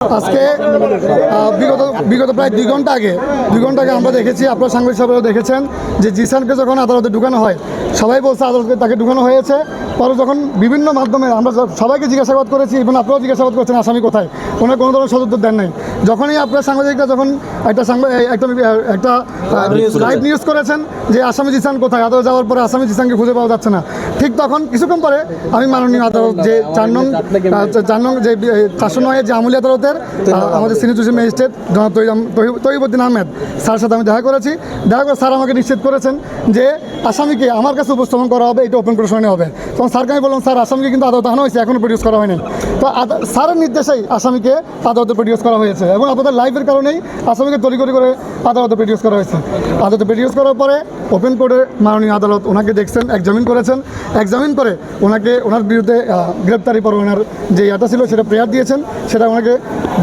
আজকে বিগত প্রায় 2 ঘন্টা আগে আমরা দেখেছি, আপনার সাংবাদিক সাহেবরাও দেখেছেন যে জিসানকে যখন আদালতে ঢুকানো হয়, সবাই বলছে আদালতে তাকে ঢুকানো হয়েছে। পরে যখন বিভিন্ন মাধ্যমে আমরা সবাইকে জিজ্ঞাসাবাদ করেছি এবং আপনারাও জিজ্ঞাসাবাদ করছেন আসামি কোথায়, ওনার কোনো ধরনের সদুত্তর দেন নাই। যখনই আপনার সাংবাদিকরা যখন একটা লাইভ নিউজ করেছেন যে আসামি জিসান কোথায়, আদালত যাওয়ার পরে আসামি জিসানকে খুঁজে পাওয়া যাচ্ছে না, ঠিক তখন কিছুক্ষণ পরে আমি মাননীয় আদালত যে 4 নং যে 409 যে আমলি আদালতের আমাদের সিনিয়র জুডিশিয়াল ম্যাজিস্ট্রেট জনাব তৈবুদ্দিন আহমেদ স্যারের সাথে আমি দেখা করেছি। দেখা করে স্যার আমাকে নিশ্চিত করেছেন যে আসামিকে আমার কাছে উপস্থাপন করা হবে, এটা ওপেন প্রশ্নে হবে। তখন স্যারকে আমি বললাম, স্যার আসামিকে কিন্তু আদালতে আনা হয়েছে, এখনও প্রডিউস করা হয়নি। তো স্যারের নির্দেশেই আসামিকে আদালতে প্রডিউস করা হয়েছে এবং আপনাদের লাইভের কারণেই আসামিকে তড়িঘড়ি করে আদালতে প্রডিউস করা হয়েছে। আদালতে প্রডিউস করার পরে ওপেন কোর্টে মাননীয় আদালত ওনাকে দেখছেন, এক্সামিন করেছেন। এক্সামিন করে ওনার বিরুদ্ধে গ্রেপ্তারি পরোয়ানার যে ইয়েটা ছিল সেটা প্রেয়ার দিয়েছেন, সেটা ওনাকে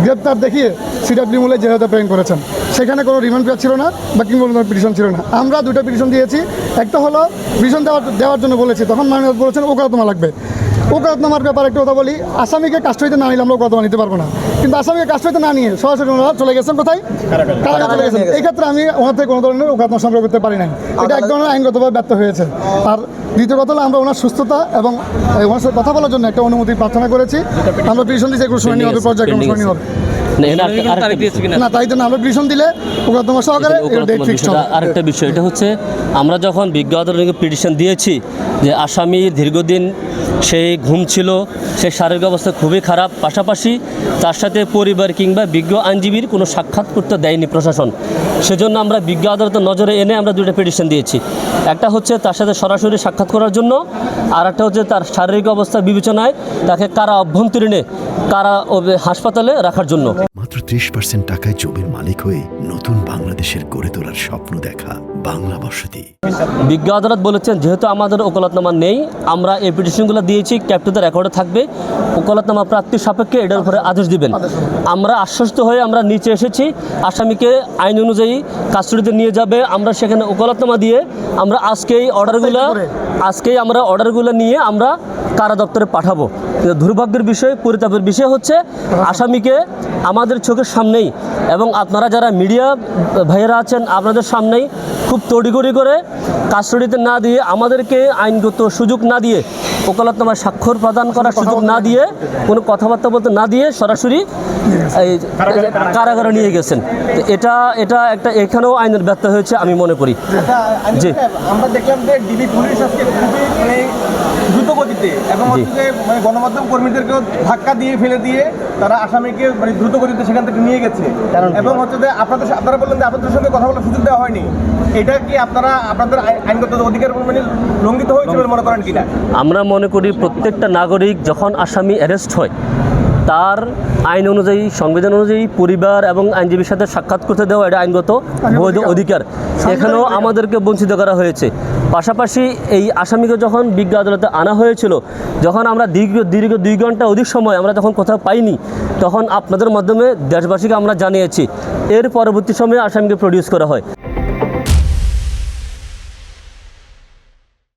গ্রেপ্তার দেখিয়ে সিডব্লিউ মূলে জেলাতে প্রেরণ করেছেন। সেখানে কোনো রিমান্ড পেয়ার ছিল না বা কিংবা কোনো পিটিশন ছিল না। আমরা 2টা পিটিশন দিয়েছি। একটা হলো পিটিশন দেওয়ার জন্য বলেছি, তখন মাননীয় বলেছেন ওকালতনামা লাগবে। ওকালতনামার ব্যাপারে একটা কথা বলি, আসামিকে কাস্টডিতে না নিলে আমরা ওকালতনামা নিতে পারবো না, কিন্তু আসামিকে কাস্টডিতে না নিয়ে সরাসরি ওনারা চলে গেছেন কোথায়, কারাগারে চলে গেছেন। এই ক্ষেত্রে আমি ওনার থেকে কোনো ধরনের ওকালতনামা সংগ্রহ করতে পারি নাই, এটা এক ধরনের আইনগতভাবে ব্যর্থ হয়েছে। আর দ্বিতীয় কথা হলো আমরা ওনার সুস্থতা এবং ওনার সাথে কথা বলার জন্য একটা অনুমতি প্রার্থনা করেছি। আমরা পিটিশন দিয়েছি, এগুলো শুনানি হবে, পর্যায়ক্রমে শুনানি হবে না, তাই জন্য আমরা পিটিশন দিলে ওকালতনামা সহকারে ডেট ফিক্সড হবে। আরেকটা বিষয়, এটা হচ্ছে আমরা যখন বিজ্ঞ আদালতে পিটিশন দিয়েছি যে আসামির দীর্ঘদিন সেই ঘুম ছিল, সেই শারীরিক অবস্থা খুবই খারাপ, পাশাপাশি তার সাথে পরিবার কিংবা বিজ্ঞ আইনজীবীর কোনো সাক্ষাৎ করতে দেয়নি প্রশাসন। সেজন্য আমরা বিজ্ঞ আদালতের নজরে এনে আমরা 2টা পিটিশন দিয়েছি। একটা হচ্ছে তার সাথে সরাসরি সাক্ষাৎ করার জন্য, আর একটা হচ্ছে তার শারীরিক অবস্থা বিবেচনায় তাকে কারা অভ্যন্তরীণে কারা হাসপাতালে রাখার জন্য। মাত্র 30% টাকায় জমির মালিক হয়ে নতুন বাংলাদেশের গড়ে তোলার স্বপ্ন দেখা বাংলা বসতি। বিজ্ঞ আদালত বলেছেন যেহেতু আমাদের ওকালতনামা নেই, আমরা এই পিটিশনগুলো দিয়েছি, ক্যাপ্টেনদের রেকর্ডে থাকবে, ওকালতনামা প্রাপ্তির সাপেক্ষে এটার উপরে আদেশ দিবেন। আমরা আশ্বস্ত হয়ে আমরা নিচে এসেছি, আসামিকে আইন অনুযায়ী কাস্টডিতে নিয়ে যাবে। আমরা সেখানে ওকালতনামা দিয়ে আমরা আজকেই আমরা অর্ডারগুলো নিয়ে আমরা কারা দপ্তরে পাঠাবো। কিন্তু দুর্ভাগ্যের বিষয়, পরিতাপের বিষয় হচ্ছে আসামিকে আমাদের চোখের সামনেই এবং আপনারা যারা মিডিয়া ভাইয়েরা আছেন আপনাদের সামনেই খুব তড়িঘড়ি করে কাস্টডিতে না দিয়ে, আমাদেরকে আইনগত সুযোগ না দিয়ে, ওকালতনামায় স্বাক্ষর প্রদান করার সুযোগ না দিয়ে, কোনো কথাবার্তা বলতে না দিয়ে সরাসরি এই কারাগারে নিয়ে গেছেন। তো এটা একটা এখানেও আইনের ব্যর্থ হয়েছে আমি মনে করি। জি, আমরা দেখলাম যে ডিবি পুলিশ আজকে খুবই দ্রুত গতিতে এবং হচ্ছে গণমাধ্যম কর্মীদেরকেও ধাক্কা দিয়ে ফেলে দিয়ে তারা আসামিকে দ্রুত গতিতে সেখান থেকে নিয়ে গেছে। এবং হচ্ছে যে আপনারা বললেন যে আপনাদের সঙ্গে কথা বলার সুযোগ দেওয়া হয়নি, এটা কি আপনাদের আইনগত অধিকার লঙ্ঘিত হয়েছে বলে মনে করেন কিনা? আমরা মনে করি প্রত্যেকটা নাগরিক যখন আসামি অ্যারেস্ট হয় তার আইন অনুযায়ী, সংবিধান অনুযায়ী পরিবার এবং আইনজীবীর সাথে সাক্ষাৎ করতে দেওয়া এটা আইনগত বৈধ অধিকার, এখানেও আমাদেরকে বঞ্চিত করা হয়েছে। পাশাপাশি এই আসামিকে যখন বিজ্ঞ আদালতে আনা হয়েছিল, যখন আমরা দীর্ঘ 2 ঘন্টা অধিক সময় আমরা যখন কোথাও পাইনি, তখন আপনাদের মাধ্যমে দেশবাসীকে আমরা জানিয়েছি। এর পরবর্তী সময়ে আসামিকে প্রডিউস করা হয়।